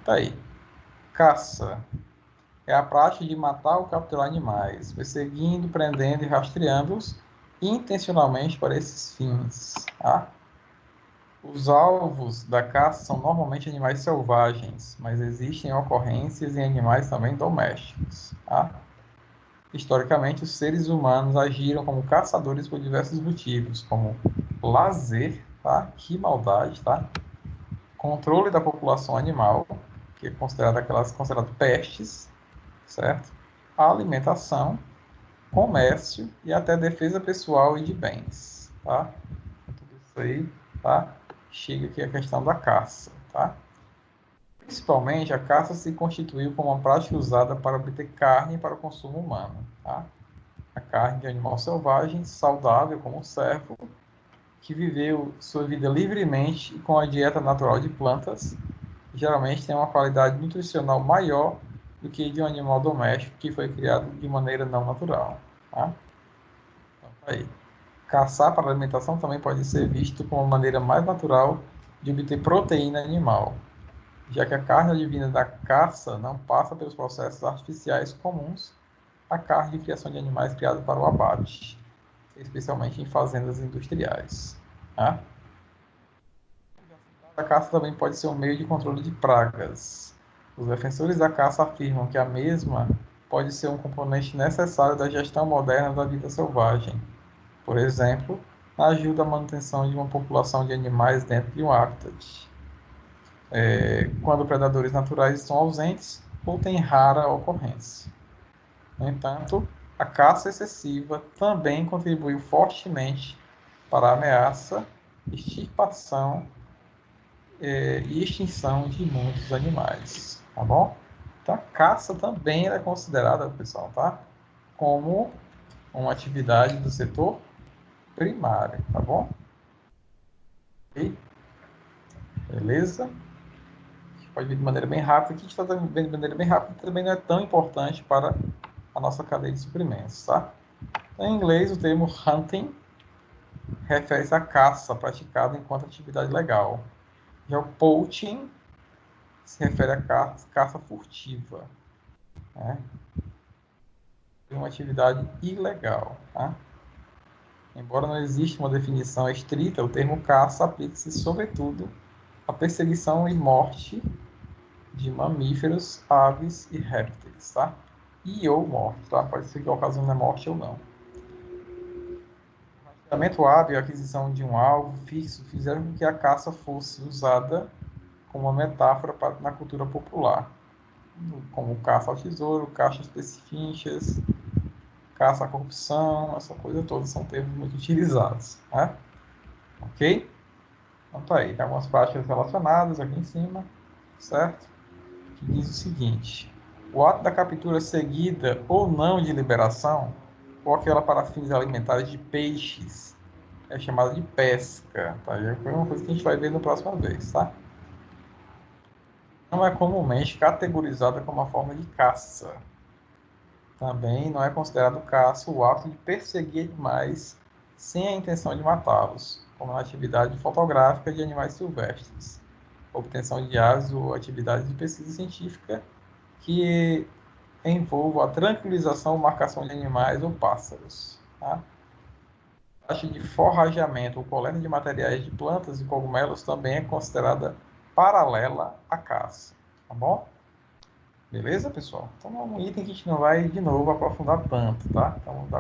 Tá aí. Caça é a prática de matar ou capturar animais, perseguindo, prendendo e rastreando-os intencionalmente para esses fins. Tá? Os alvos da caça são normalmente animais selvagens, mas existem ocorrências em animais também domésticos. Tá? Historicamente, os seres humanos agiram como caçadores por diversos motivos, como lazer, tá? Que maldade, tá? Controle da população animal, que é considerado pestes, certo? A alimentação, comércio e até defesa pessoal e de bens, tá? Tudo isso aí, tá? Chega aqui a questão da caça, tá? Principalmente, a caça se constituiu como uma prática usada para obter carne para o consumo humano, tá? A carne de animal selvagem, saudável como o cervo, que viveu sua vida livremente e com a dieta natural de plantas, geralmente tem uma qualidade nutricional maior do que de um animal doméstico que foi criado de maneira não natural. Tá? Então, aí. Caçar para alimentação também pode ser visto como uma maneira mais natural de obter proteína animal, já que a carne advinda da caça não passa pelos processos artificiais comuns à carne de criação de animais criados para o abate, especialmente em fazendas industriais. Tá? A caça também pode ser um meio de controle de pragas. Os defensores da caça afirmam que a mesma pode ser um componente necessário da gestão moderna da vida selvagem. Por exemplo, ajuda à manutenção de uma população de animais dentro de um habitat. Quando predadores naturais estão ausentes ou têm rara ocorrência. No entanto, a caça excessiva também contribuiu fortemente para a ameaça, extirpação e extinção de muitos animais, tá bom? Então, a caça também é considerada, pessoal, tá? Como uma atividade do setor primário, tá bom? Ok? Beleza? A gente pode ver de maneira bem rápida. Aqui a gente está vendo de maneira bem rápida, também não é tão importante para a nossa cadeia de suprimentos, tá? Em inglês, o termo hunting refere-se à caça praticada enquanto atividade legal. Já o poaching se refere à caça furtiva, né? É uma atividade ilegal, tá? Embora não exista uma definição estrita, o termo caça aplica-se sobretudo à perseguição e morte de mamíferos, aves e répteis, tá? E ou morte, tá? Pode ser que ocasionem morte ou não. O rastreamento hábil e a aquisição de um alvo fixo fizeram com que a caça fosse usada como uma metáfora na cultura popular, como caça ao tesouro, caça às pechinchas, caça à corrupção, essa coisa toda são termos muito utilizados, né? Ok? Então tá aí, tem algumas práticas relacionadas aqui em cima, certo? Que diz o seguinte: o ato da captura seguida ou não de liberação, ou aquela para fins alimentares de peixes, é chamada de pesca, tá? É uma coisa que a gente vai ver na próxima vez, tá? Não é comumente categorizada como uma forma de caça. Também não é considerado caça o ato de perseguir animais sem a intenção de matá-los, como na atividade fotográfica de animais silvestres, obtenção de aves ou atividades de pesquisa científica que envolvam a tranquilização ou marcação de animais ou pássaros. Tá? A taxa de forrageamento ou coleta de materiais de plantas e cogumelos também é considerada paralela à caça. Tá bom? Beleza, pessoal? Então é um item que a gente não vai, de novo, aprofundar tanto, tá? Então vamos dar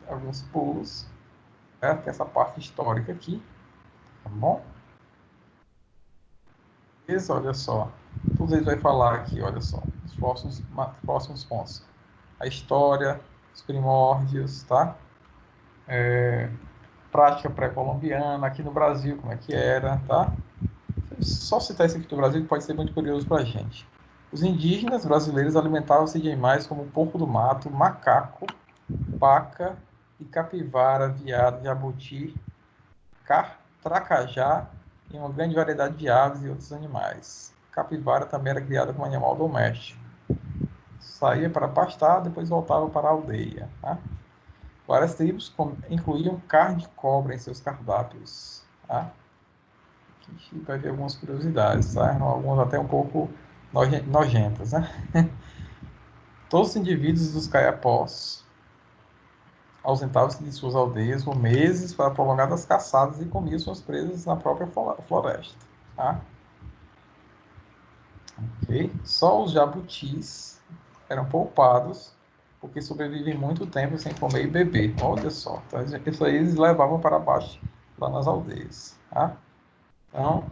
alguns pulos, certo? Essa parte histórica aqui, tá bom? Beleza? Olha só. Tudo isso vai falar aqui, olha só. Os próximos pontos. A história, os primórdios, tá? Prática pré-colombiana, aqui no Brasil, como é que era, tá? só citar isso aqui do Brasil que pode ser muito curioso para a gente. Os indígenas brasileiros alimentavam-se de animais como porco do mato, macaco, paca e capivara, veado, jabuti, tracajá e uma grande variedade de aves e outros animais. Capivara também era criada como animal doméstico. Saía para pastar, depois voltava para a aldeia. Tá? Várias tribos incluíam carne de cobra em seus cardápios. Tá? A gente vai ver algumas curiosidades, tá? Algumas até um pouco nojentas. Né? Todos os indivíduos dos caiapós ausentavam-se de suas aldeias por meses para prolongadas caçadas e comiam suas presas na própria floresta. Tá? Okay. Só os jabutis eram poupados porque sobrevivem muito tempo sem comer e beber. Olha só, então, isso aí eles levavam para baixo lá nas aldeias. Tá? Então,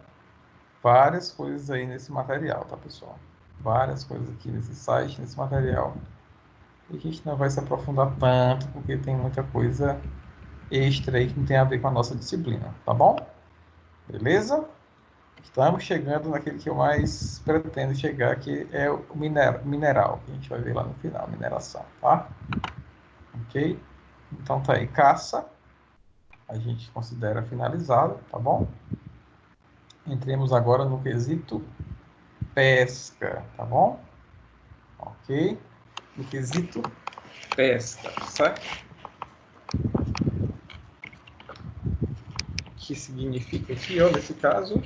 várias coisas aí nesse material, tá, pessoal? Várias coisas aqui nesse site, nesse material. E a gente não vai se aprofundar tanto, porque tem muita coisa extra aí que não tem a ver com a nossa disciplina, tá bom? Beleza? Estamos chegando naquele que eu mais pretendo chegar, que é o mineral, que a gente vai ver lá no final, mineração, tá? Ok? Então tá aí, caça, a gente considera finalizado, tá bom? Entremos agora no quesito pesca, tá bom? Ok? No quesito pesca, certo? O que significa aqui, ó, nesse caso?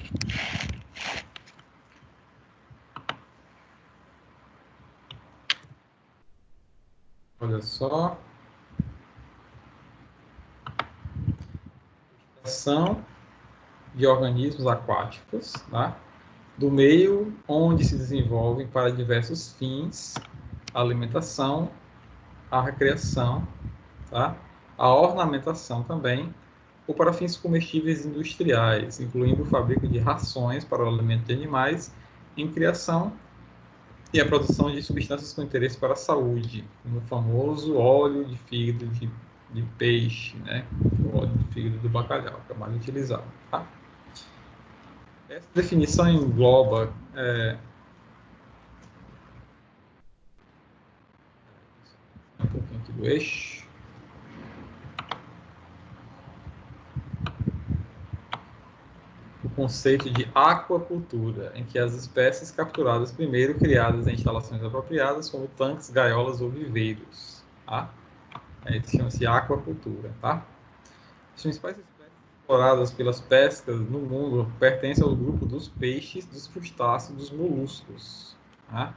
Olha só. Ação de organismos aquáticos, tá? Do meio onde se desenvolvem para diversos fins, a alimentação, a recreação, tá? A ornamentação também, ou para fins comestíveis industriais, incluindo o fabrico de rações para o alimento de animais em criação e a produção de substâncias com interesse para a saúde, como o famoso óleo de fígado de peixe, né? O óleo de fígado do bacalhau, que é mais utilizado, tá? Essa definição engloba um pouquinho aqui do eixo. O conceito de aquacultura, em que as espécies capturadas primeiro criadas em instalações apropriadas, como tanques, gaiolas ou viveiros. Tá? Isso chama-se aquacultura. Tá? As principais espécies exploradas pelas pescas no mundo pertencem ao grupo dos peixes, dos crustáceos, dos moluscos. Tá?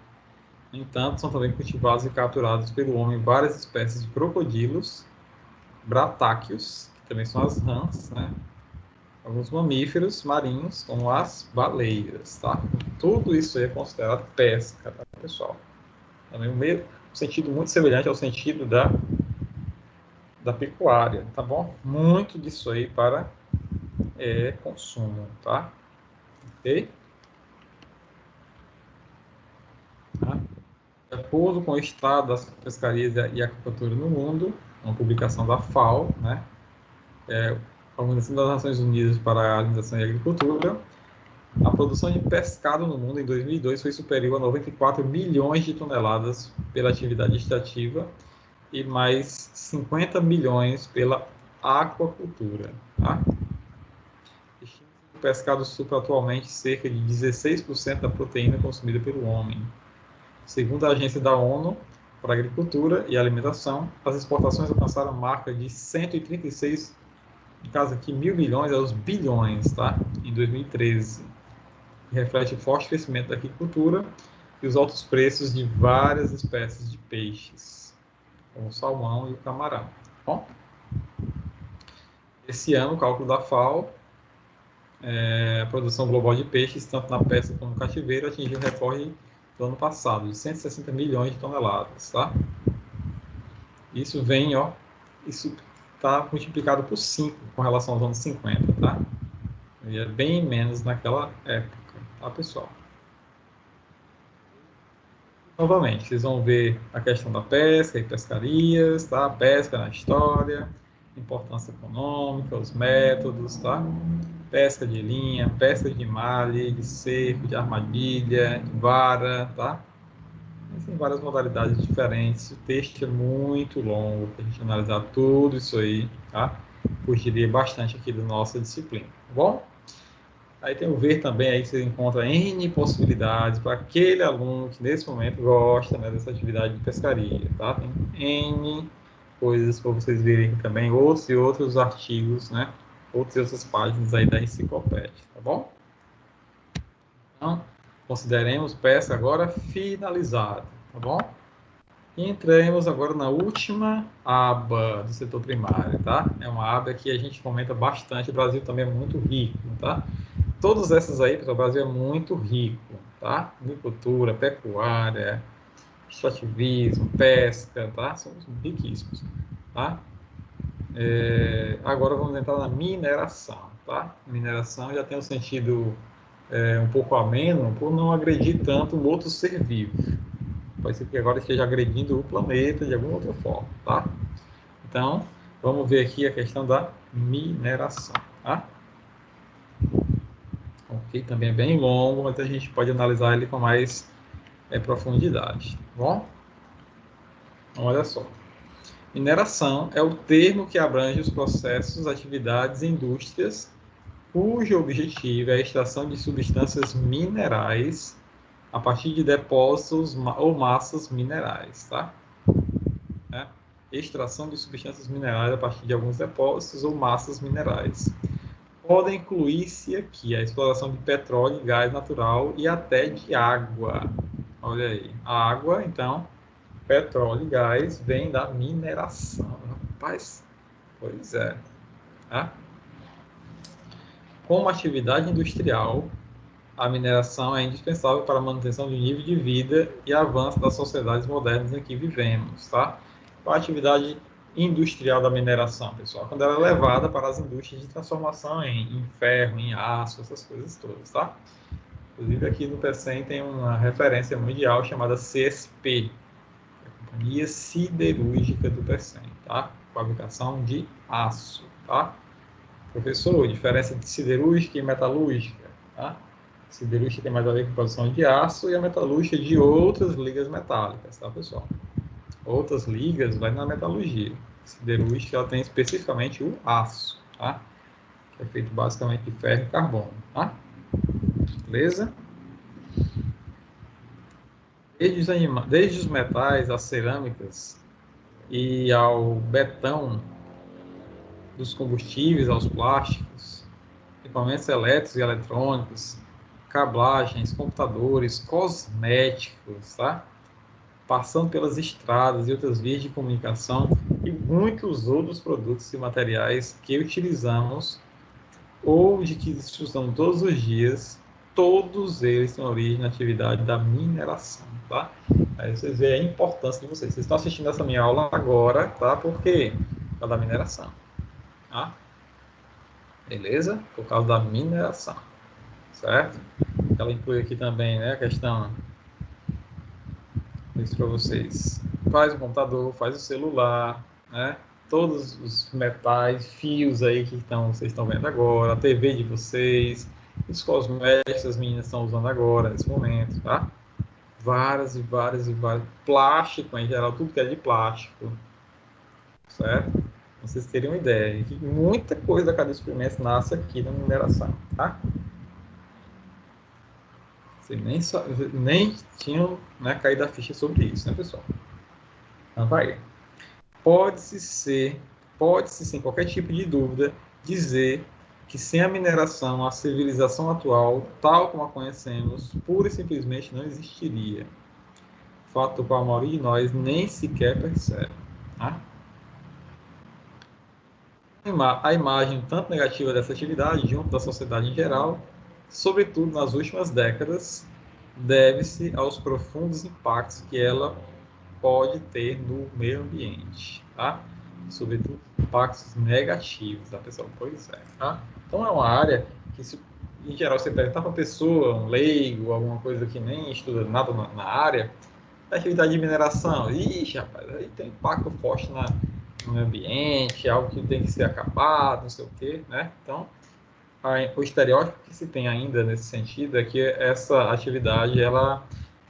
No entanto, são também cultivados e capturados pelo homem várias espécies de crocodilos, bratáqueos, que também são as rãs, né? Alguns mamíferos marinhos, como as baleias, tá? Tudo isso aí é considerado pesca, tá, pessoal? Também um sentido muito semelhante ao sentido da pecuária, tá bom? Muito disso aí para consumo, tá? Ok? Tá? De acordo com o estado das pescarias e aquacultura no mundo, uma publicação da FAO, né? A Organização das Nações Unidas para a Alimentação e a Agricultura, a produção de pescado no mundo em 2002 foi superior a 94 milhões de toneladas pela atividade extrativa e mais 50 milhões pela aquacultura. Tá? O pescado supra atualmente cerca de 16% da proteína consumida pelo homem. Segundo a Agência da ONU para a Agricultura e Alimentação, as exportações alcançaram a marca de 136, no caso aqui, 1.000 milhões aos bilhões, tá? Em 2013. Reflete o forte crescimento da agricultura e os altos preços de várias espécies de peixes, como o salmão e o camarão. Bom, esse ano, o cálculo da FAO, a produção global de peixes, tanto na pesca como no cativeiro, atingiu o recorde do ano passado, de 160 milhões de toneladas. Tá? Isso vem, isso está multiplicado por 5 com relação aos anos 50. Tá? E é bem menos naquela época. Tá, pessoal? Novamente, vocês vão ver a questão da pesca e pescarias, tá? Pesca na história, importância econômica, os métodos, tá? pesca de linha, pesca de malha, de cerco, de armadilha, de vara, tá? Tem várias modalidades diferentes. O texto é muito longo para a gente analisar tudo isso aí, tá? Fugiria bastante aqui da nossa disciplina, tá bom? Aí tem o ver também, aí você encontra N possibilidades para aquele aluno que nesse momento gosta, né, dessa atividade de pescaria, tá? Tem N coisas para vocês verem aqui também, outros e outros artigos, né? Outras páginas aí da enciclopédia, tá bom? Então, consideremos pesca agora finalizada, tá bom? E entremos agora na última aba do setor primário, tá? É uma aba que a gente comenta bastante, o Brasil também é muito rico, tá? Todas essas aí, pessoal, o Brasil é muito rico, tá? Agricultura, pecuária, extrativismo, pesca, tá? Somos riquíssimos, tá? Agora vamos entrar na mineração, tá? Mineração já tem um sentido um pouco ameno por não agredir tanto o outro ser vivo. Pode ser que agora esteja agredindo o planeta de alguma outra forma, tá? Então, vamos ver aqui a questão da mineração, tá? Ok, também é bem longo, mas a gente pode analisar ele com mais profundidade, tá bom? Então, olha só. Mineração é o termo que abrange os processos, atividades e indústrias cujo objetivo é a extração de substâncias minerais a partir de depósitos ou massas minerais, tá? Extração de substâncias minerais a partir de alguns depósitos ou massas minerais. Podem incluir-se aqui a exploração de petróleo, gás natural e até de água. Olha aí, a água, então, petróleo e gás vem da mineração. Rapaz, pois é. Tá? Como atividade industrial, a mineração é indispensável para a manutenção do nível de vida e avanço das sociedades modernas em que vivemos, tá? Qual a atividade industrial da mineração, pessoal? Quando ela é levada para as indústrias de transformação em ferro, em aço, essas coisas todas, tá? Inclusive aqui no PECEM tem uma referência mundial chamada CSP, a Companhia Siderúrgica do PECEM, tá? Fabricação de aço, tá? Professor, diferença de siderúrgica e metalúrgica, tá? Siderúrgica tem mais a ver com a produção de aço e a metalúrgica de outras ligas metálicas, tá, pessoal? Outras ligas vai na metalurgia. Siderúrgica ela tem especificamente o aço, tá? Que é feito basicamente de ferro e carbono, tá? Beleza? Desde os metais, as cerâmicas e ao betão, dos combustíveis aos plásticos, equipamentos elétricos e eletrônicos, cablagens, computadores, cosméticos, tá? Passando pelas estradas e outras vias de comunicação e muitos outros produtos e materiais que utilizamos ou de que usamos todos os dias, todos eles têm origem na atividade da mineração, tá? Aí vocês veem a importância de vocês. Vocês estão assistindo essa minha aula agora, tá? Por quê? Por causa da mineração, tá? Beleza? Por causa da mineração, certo? Ela inclui aqui também, né, a questão, isso para vocês, faz o computador, faz o celular, né? Todos os metais, fios aí que vocês estão vendo agora, a TV de vocês, os cosméticos que as meninas estão usando agora, nesse momento, tá? Várias e várias, plástico em geral, tudo que é de plástico, certo? Vocês terem uma ideia, que muita coisa da cadeia de suprimentos nasce aqui na mineração, tá? Vocês nem tinham, né, caído a ficha sobre isso, né, pessoal? Então, vai. Pode-se, sem qualquer tipo de dúvida, dizer que sem a mineração, a civilização atual, tal como a conhecemos, pura e simplesmente não existiria. Fato do qual a maioria de nós nem sequer percebe. Tá? A imagem tanto negativa dessa atividade, junto da sociedade em geral, sobretudo nas últimas décadas, deve-se aos profundos impactos que ela pode ter no meio ambiente, tá? Sobretudo impactos negativos, tá, pessoal? Pois é, tá? Então é uma área que, em geral, você perguntar para uma pessoa, um leigo, alguma coisa que nem estuda nada na área, a atividade de mineração, ixi, rapaz, aí tem impacto forte no meio ambiente, algo que tem que ser acabado, não sei o quê, né? Então, o estereótipo que se tem ainda nesse sentido é que essa atividade ela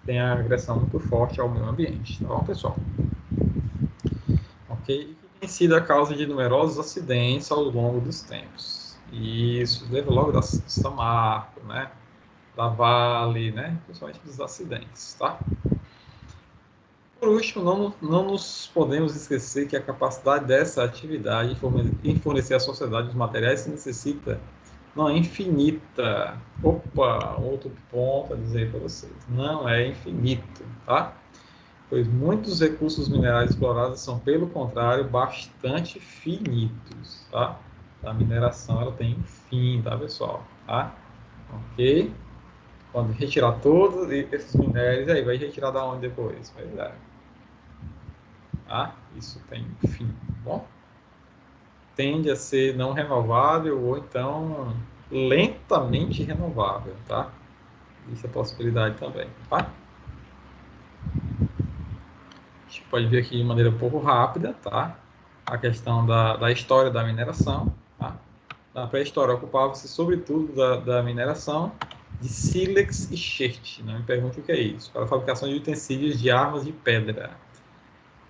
tem a agressão muito forte ao meio ambiente, tá bom, pessoal? Ok? E que tem sido a causa de numerosos acidentes ao longo dos tempos. E isso leva logo da Samarco, né? Da Vale, né? Principalmente dos acidentes, tá? Por último, não nos podemos esquecer que a capacidade dessa atividade em fornecer à sociedade os materiais que necessita não é infinita. Opa, outro ponto a dizer para vocês. Não é infinito, tá? Pois muitos recursos minerais explorados são, pelo contrário, bastante finitos, tá? A mineração, ela tem um fim, tá, pessoal? Tá? Ok? Quando retirar todos esses minérios, aí vai retirar da onde depois? Pois é. Tá? Isso tem fim, tá bom? Tende a ser não renovável ou então lentamente renovável, tá? Isso é possibilidade também, tá? A gente pode ver aqui de maneira um pouco rápida, tá? A questão da história da mineração, tá? Na pré-história ocupava-se sobretudo da mineração de sílex e chert. Não me pergunte o que é isso. Para a fabricação de utensílios de armas de pedra.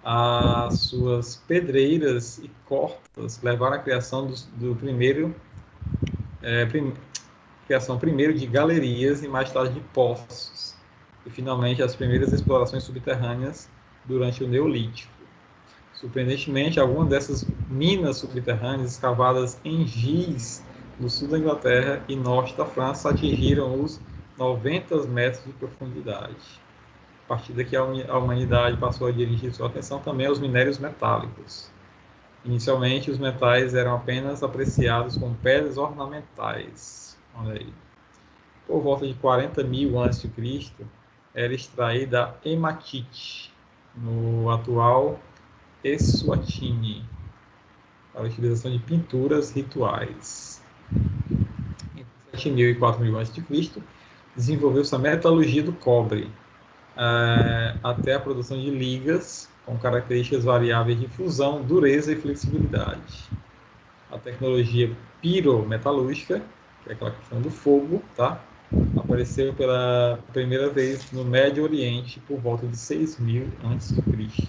As suas pedreiras e cortas levaram à criação do primeiro criação primeiro de galerias e mais tarde de poços, e finalmente as primeiras explorações subterrâneas durante o Neolítico. Surpreendentemente, algumas dessas minas subterrâneas escavadas em giz no sul da Inglaterra e norte da França atingiram os 90 metros de profundidade. A partir daqui, a humanidade passou a dirigir sua atenção também aos minérios metálicos. Inicialmente, os metais eram apenas apreciados como pedras ornamentais. Olha aí. Por volta de 40.000 a.C., era extraída a hematite, no atual Eswatini, para a utilização de pinturas rituais. Entre 7.000 e 4.000 a.C., desenvolveu-se a metalurgia do cobre, até a produção de ligas com características variáveis de fusão, dureza e flexibilidade. A tecnologia pirometalúrgica, que é aquela questão do fogo, tá? Apareceu pela primeira vez no Médio Oriente por volta de 6.000 a.C.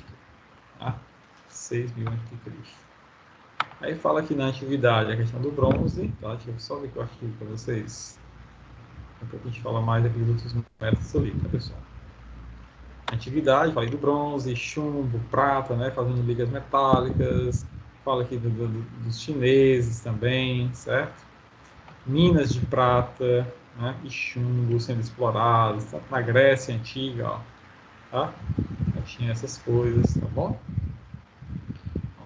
Tá? 6.000 a.C. Aí fala aqui na antiguidade a questão do bronze, tá? Deixa eu só ver aqui o artigo para vocês. Depois a gente fala mais aqui dos outros métodos ali, tá, pessoal? Antiguidade, falei do bronze, chumbo, prata, né? Fazendo ligas metálicas. Fala aqui dos chineses também, certo? Minas de prata, né? E chumbo sendo explorados, tá? Na Grécia Antiga, ó, tá? Já tinha essas coisas, tá bom?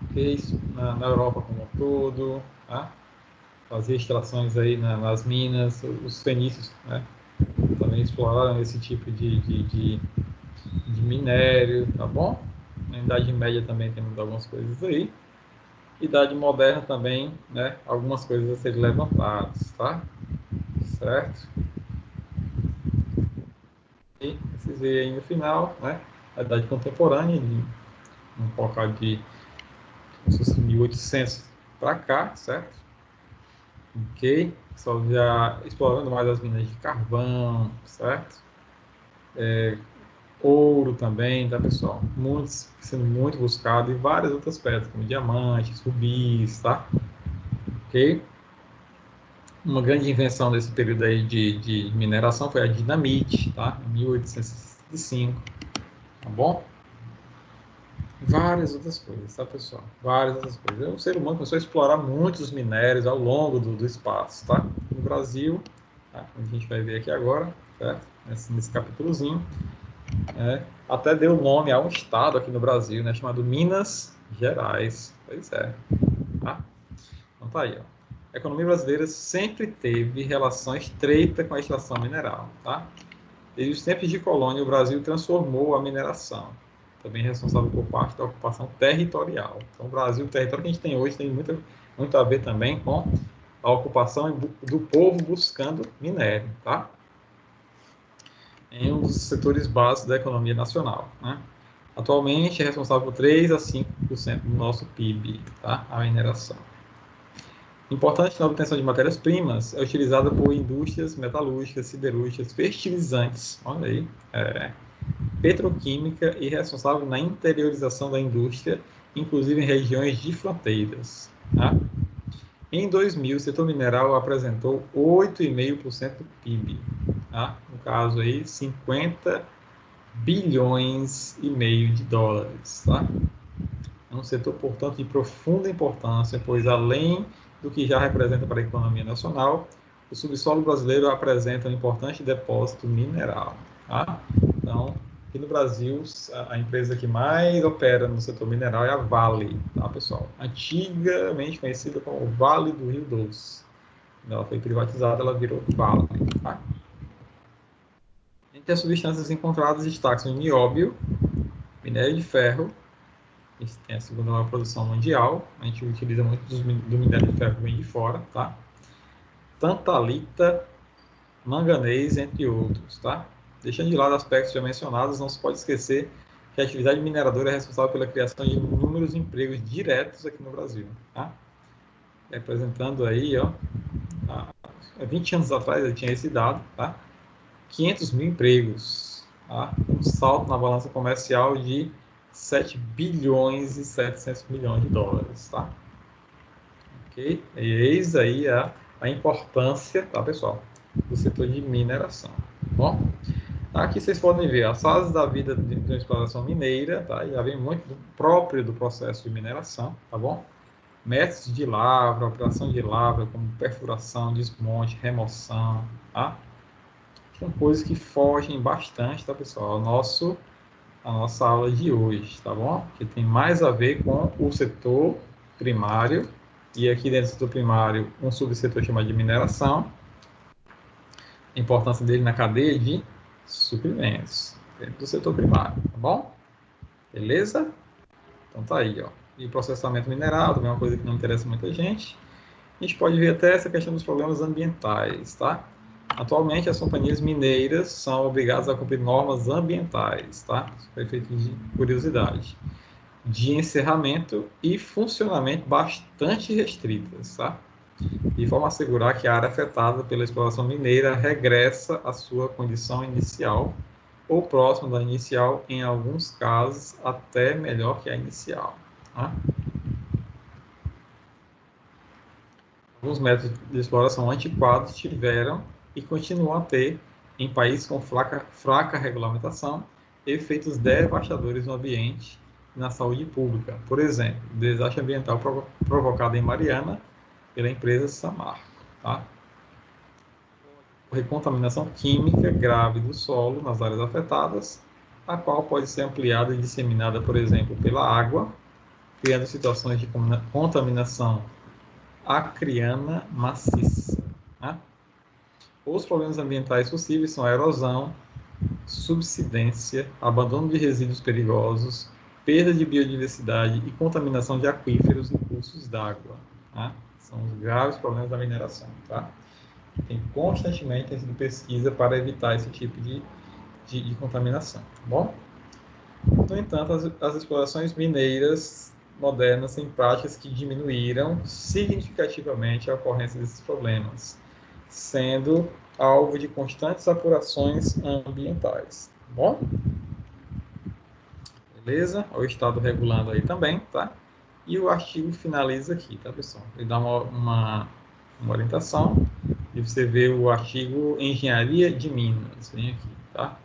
Ok, na Europa como um todo, tá? Fazia extrações aí nas minas, os fenícios, né? Também exploraram esse tipo de minério, tá bom? Na Idade Média também temos algumas coisas aí. Idade Moderna também, né? Algumas coisas a serem levantadas, tá? Certo? E vocês veem aí no final, né? A Idade Contemporânea, vamos colocar de 1800 para cá, certo? Ok? Só já explorando mais as minas de carvão, certo? Ouro também, tá, pessoal? Sendo muito buscado, e várias outras pedras, como diamantes, rubis, tá? Ok? Uma grande invenção desse período aí de mineração foi a dinamite, tá? Em 1865, tá bom? Várias outras coisas, tá, pessoal? Várias outras coisas. O ser humano começou a explorar muitos minérios ao longo do espaço, tá? No Brasil, tá? A gente vai ver aqui agora, certo? Nesse capítulozinho. Até deu nome a um estado aqui no Brasil, né, chamado Minas Gerais. Pois é. Tá? Então tá aí, ó. A economia brasileira sempre teve relação estreita com a extração mineral. Tá? Desde os tempos de colônia, o Brasil transformou a mineração, também responsável por parte da ocupação territorial. Então, o Brasil, o território que a gente tem hoje, tem muito a ver também com a ocupação do povo buscando minério. Tá? Em um dos setores básicos da economia nacional. Né? Atualmente é responsável por 3 a 5% do nosso PIB, tá? A mineração. Importante na obtenção de matérias-primas, é utilizada por indústrias metalúrgicas, siderúrgicas, fertilizantes, olha aí, petroquímica e responsável na interiorização da indústria, inclusive em regiões de fronteiras. Tá? Em 2000, o setor mineral apresentou 8,5% do PIB. Tá? No caso aí, 50 bilhões e meio de dólares. Tá? É um setor, portanto, de profunda importância, pois além do que já representa para a economia nacional, o subsolo brasileiro apresenta um importante depósito mineral. Tá? Então, aqui no Brasil, a empresa que mais opera no setor mineral é a Vale, tá, pessoal? Antigamente conhecida como Vale do Rio Doce. Quando ela foi privatizada, ela virou Vale. Tá? Entre as substâncias encontradas destacam o nióbio, minério de ferro, que tem a segunda maior produção mundial. A gente utiliza muito do minério de ferro que vem de fora, tá? Tantalita, manganês, entre outros, tá? Deixando de lado aspectos já mencionados, não se pode esquecer que a atividade mineradora é responsável pela criação de inúmeros empregos diretos aqui no Brasil, tá? Representando aí, ó, há 20 anos atrás eu tinha esse dado, tá? 500 mil empregos, tá? Um salto na balança comercial de 7 bilhões e 700 milhões de dólares, tá? Ok? E eis aí a importância, tá, pessoal, do setor de mineração. Bom, aqui vocês podem ver as fases da vida de uma exploração mineira, tá? Já vem muito próprio do processo de mineração, tá bom? Métodos de lavra, operação de lavra, como perfuração, desmonte, remoção, tá? São coisas que fogem bastante, tá, pessoal? A nossa aula de hoje, tá bom? Que tem mais a ver com o setor primário, e aqui dentro do setor primário, um subsetor chamado de mineração, a importância dele na cadeia de suprimentos, dentro do setor primário, tá bom? Beleza? Então tá aí, ó. E processamento mineral, também é uma coisa que não interessa muita gente. A gente pode ver até essa questão dos problemas ambientais, tá? Atualmente, as companhias mineiras são obrigadas a cumprir normas ambientais, tá? Foi feito de curiosidade. De encerramento e funcionamento bastante restritas, tá? De forma a assegurar que a área afetada pela exploração mineira regressa à sua condição inicial ou próxima da inicial, em alguns casos, até melhor que a inicial, tá? Alguns métodos de exploração antiquados tiveram e continuam a ter, em países com fraca regulamentação, efeitos devastadores no ambiente e na saúde pública. Por exemplo, o desastre ambiental provocado em Mariana pela empresa Samarco. Tá? Recontaminação química grave do solo nas áreas afetadas, a qual pode ser ampliada e disseminada, por exemplo, pela água, criando situações de contaminação acriana maciça. Né? Os problemas ambientais possíveis são a erosão, subsidência, abandono de resíduos perigosos, perda de biodiversidade e contaminação de aquíferos e cursos d'água. Tá? São os graves problemas da mineração. Tá? Tem constantemente sido pesquisa para evitar esse tipo de contaminação. Tá bom? No entanto, as explorações mineiras modernas têm práticas que diminuíram significativamente a ocorrência desses problemas, sendo alvo de constantes apurações ambientais. Tá bom? Beleza? O Estado regulando aí também, tá? E o artigo finaliza aqui, tá, pessoal? Ele dá uma orientação e você vê o artigo Engenharia de Minas. Vem aqui, tá?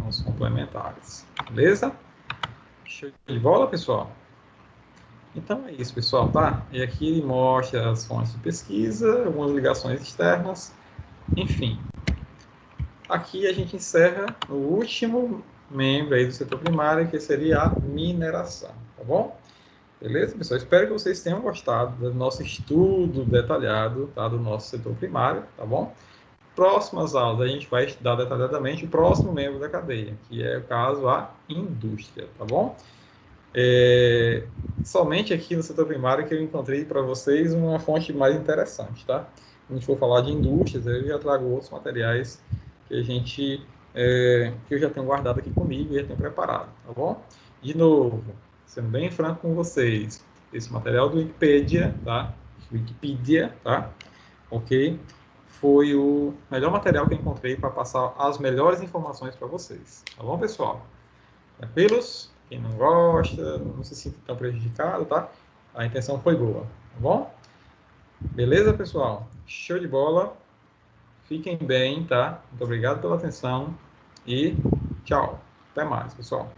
Os complementares. Beleza? Show de bola, pessoal? Então é isso, pessoal, tá? E aqui ele mostra as fontes de pesquisa, algumas ligações externas, enfim. Aqui a gente encerra o último membro aí do setor primário, que seria a mineração, tá bom? Beleza, pessoal? Espero que vocês tenham gostado do nosso estudo detalhado, tá? Do nosso setor primário, tá bom? Próximas aulas a gente vai estudar detalhadamente o próximo membro da cadeia, que é o caso a indústria, tá bom? Somente aqui no setor primário que eu encontrei para vocês uma fonte mais interessante, tá? Se a gente for falar de indústrias, eu já trago outros materiais que que eu já tenho guardado aqui comigo e já tenho preparado, tá bom? De novo, sendo bem franco com vocês, esse material do Wikipedia, tá? Wikipedia, tá? Ok? Foi o melhor material que eu encontrei para passar as melhores informações para vocês. Tá bom, pessoal? Tranquilos? Quem não gosta, não se sinta tão prejudicado, tá? A intenção foi boa, tá bom? Beleza, pessoal? Show de bola. Fiquem bem, tá? Muito obrigado pela atenção e tchau. Até mais, pessoal.